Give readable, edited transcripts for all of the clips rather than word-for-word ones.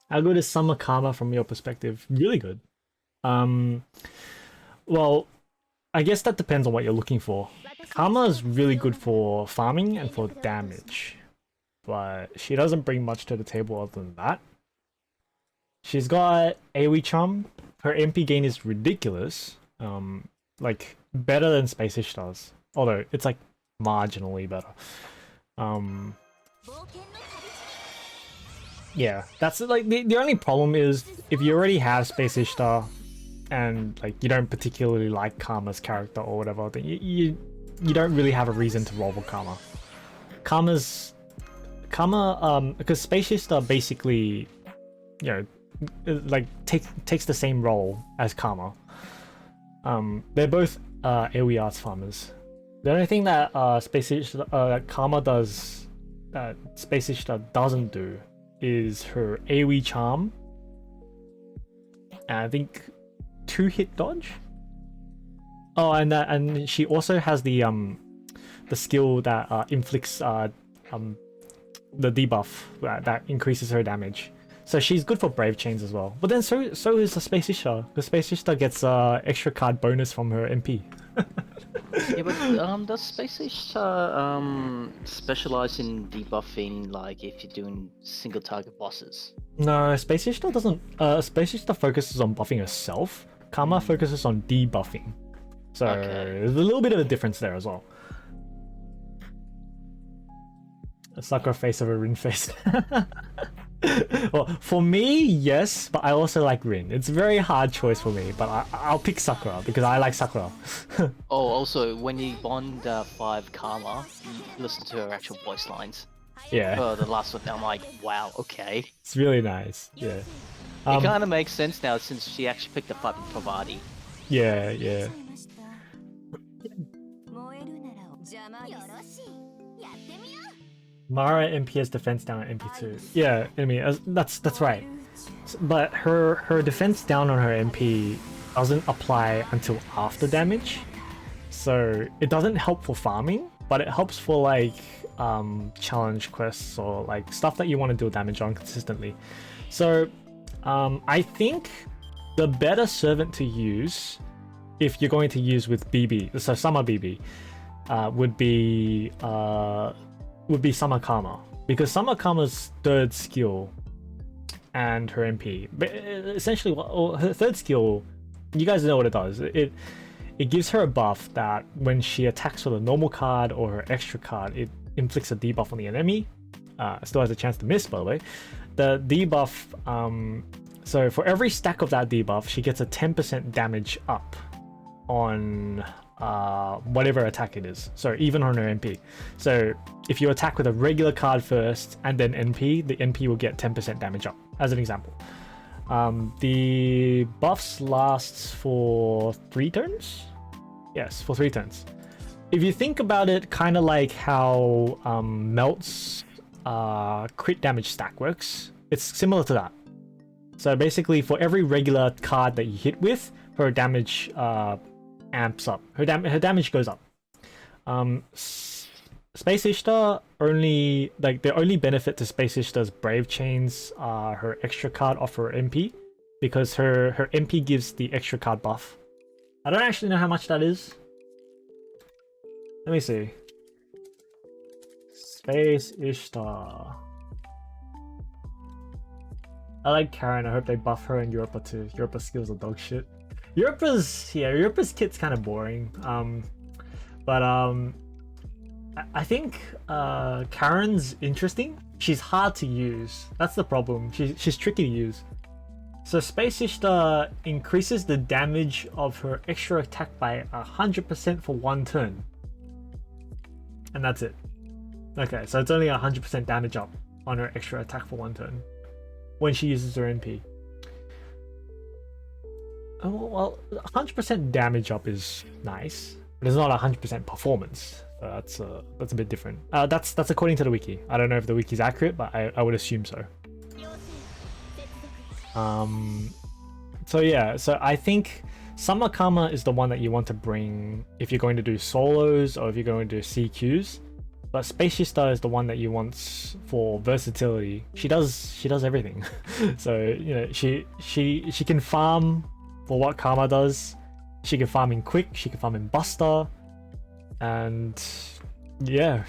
How good is Summer Karma from your perspective? Really good. Um, well, I guess that depends on what you're looking for. Karma is really good for farming and for damage, but she doesn't bring much to the table other than that. She's got AoE Charm. Her MP gain is ridiculous. Like better than Spaceish does. Although it's like marginally better. Um, yeah, that's like the only problem is if you already have Space Ishtar and like you don't particularly like Karma's character or whatever, then you don't really have a reason to roll for Karma. Because Space Ishtar basically, you know, like takes the same role as Karma. They're both AoE arts farmers. The only thing that Karma does that Space Ishtar doesn't do is her AoE charm. And I think 2-hit dodge. Oh, and she also has the skill that inflicts the debuff that increases her damage. So she's good for Brave Chains as well. But then so is the Space Ishtar. The Space Ishtar gets extra card bonus from her MP. Yeah, but does Space Ishtar specialize in debuffing, like if you're doing single target bosses? No, Space Ishtar doesn't. Space Ishtar focuses on buffing herself. Karma focuses on debuffing. So there's a little bit of a difference there as well. A sucker face of a Rin face. Well, for me, yes, but I also like Rin. It's a very hard choice for me, but I'll pick Sakura because I like Sakura. Oh, also, when you bond 5 Karma, you listen to her actual voice lines. Yeah. Oh, the last one, I'm like, wow, okay. It's really nice, yeah. It kind of makes sense now since she actually picked up Pravati. Yeah, yeah. Mara MPS defense down at MP2. Yeah, I mean that's right. But her defense down on her MP doesn't apply until after damage, so it doesn't help for farming, but it helps for like challenge quests or like stuff that you want to deal damage on consistently. So I think the better servant to use if you're going to use with BB, so Summer BB, would be Summer Karma, because Summer Karma's third skill and her MP, but essentially her third skill, you guys know what it does. It gives her a buff that when she attacks with a normal card or her extra card, it inflicts a debuff on the enemy. Still has a chance to miss, by the way. The debuff, so for every stack of that debuff, she gets a 10% damage up on whatever attack it is, so even on her MP. So if you attack with a regular card first and then NP, the NP will get 10% damage up, as an example. The buffs lasts for 3 turns? Yes, for 3 turns. If you think about it, kind of like how Melt's crit damage stack works, it's similar to that. So basically for every regular card that you hit with, her damage amps up. Her damage goes up. Space Ishtar only, like, the only benefit to Space Ishtar's Brave Chains are her extra card off her MP, because her MP gives the extra card buff. I don't actually know how much that is. Let me see. Space Ishtar. I like Karen. I hope they buff her and Europa too. Europa's skills are dog shit. Europa's kit's kind of boring. But I think Karen's interesting. She's hard to use. That's the problem. She's tricky to use. So Space Ishtar increases the damage of her extra attack by 100% for 1 turn. And that's it. Okay, so it's only 100% damage up on her extra attack for 1 turn when she uses her NP. Oh, well, 100% damage up is nice, but it's not 100% performance. So that's a bit different. That's according to the wiki. I don't know if the wiki's accurate, but I would assume so. So yeah, so I think Summer Karma is the one that you want to bring if you're going to do solos or if you're going to do CQs. But Spaceshista is the one that you want for versatility. She does everything. So you know she can farm for what Karma does. She can farm in Quick. She can farm in Buster, and yeah.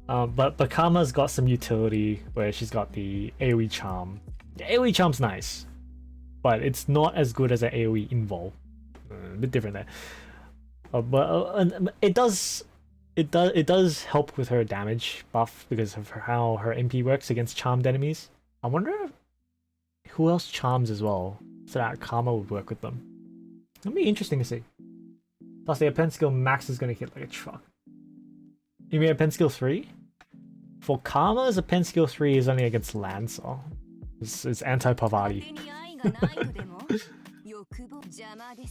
But Karma's got some utility where she's got the AoE charm. The AoE charm's nice, but it's not as good as an AoE invul. A bit different there. But it does help with her damage buff because of how her MP works against charmed enemies. I wonder who else charms as well, so that Karma would work with them. It'll be interesting to see. Plus the pen skill max is gonna hit like a truck. You mean a pen skill 3? For Karma's a pen skill 3 is only against Lancer. It's anti-Pavati.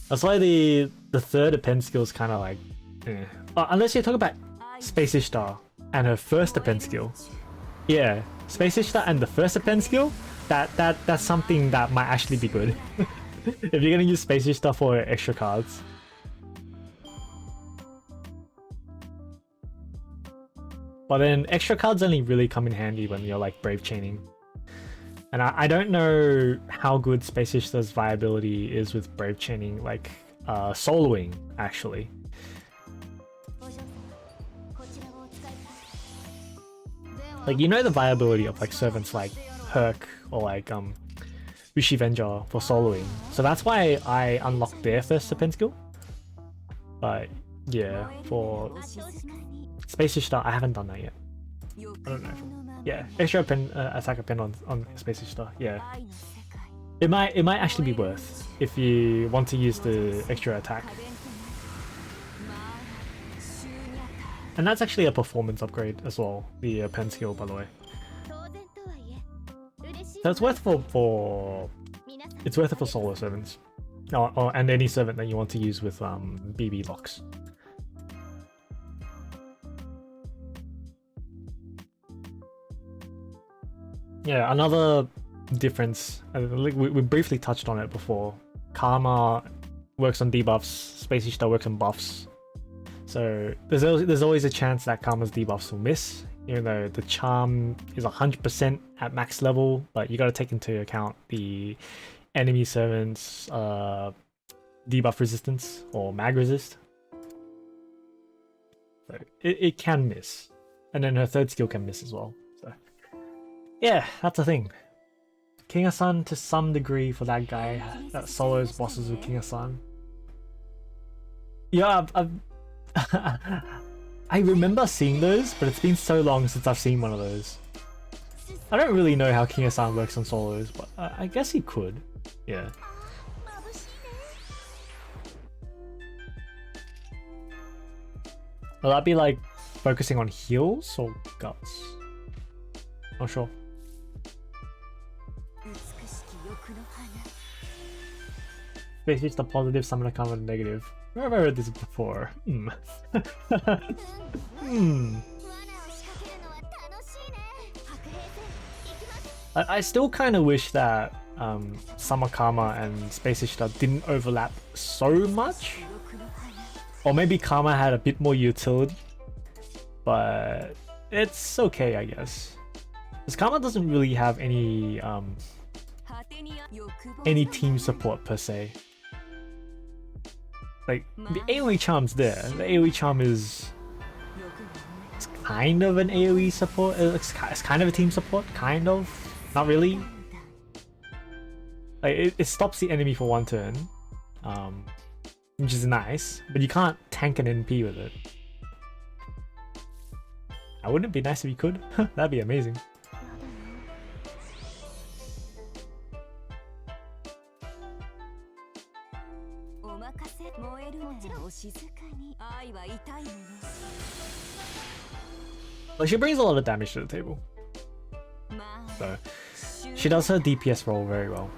That's why the third pen skill is kind of like, eh. Unless you're talking about Space Ishtar and her first pen skill. Yeah, Space Ishtar and the first pen skill, that's something that might actually be good. If you're gonna use Space Ishtar for extra cards. But then extra cards only really come in handy when you're like Brave Chaining. And I don't know how good Space Ishtar's viability is with Brave Chaining, like soloing actually. Like, you know the viability of like servants like Herc or like Rishi Venger for soloing. So that's why I unlocked their first pen skill. But yeah, for Space Ishtar, I haven't done that yet. I don't know. Yeah, extra pen attacker pen on Space Ishtar. Yeah, it might actually be worth if you want to use the extra attack. And that's actually a performance upgrade as well, the pen skill, by the way. So it's worth it's worth it for solo servants, and any servant that you want to use with BB locks. Yeah, another difference, we briefly touched on it before. Karma works on debuffs, Space Ishtar works on buffs. So there's always a chance that Karma's debuffs will miss, even though the charm is 100% at max level, but you gotta take into account the enemy servant's debuff resistance or mag resist. So it can miss. And then her third skill can miss as well. So yeah, that's the thing. King Asan to some degree for that guy that solos bosses with King Asan. Yeah, I remember seeing those, but it's been so long since I've seen one of those. I don't really know how King Asan works on solos, but I guess he could. Yeah. Will that be like focusing on heals or guts? Not sure. Basically, it's the positive, summon a Karma negative. Where have I read this before? I still kind of wish that Summer Karma and Space Ishtar didn't overlap so much. Or maybe Karma had a bit more utility. But it's okay, I guess. Because Karma doesn't really have any team support per se. Like, the AoE charm's there. The AoE charm is... It's kind of an AoE support. It's kind of a team support. Kind of. Not really. Like, it stops the enemy for one turn. Which is nice. But you can't tank an NP with it. Wouldn't it be nice if you could? That'd be amazing. But she brings a lot of damage to the table. So she does her DPS role very well.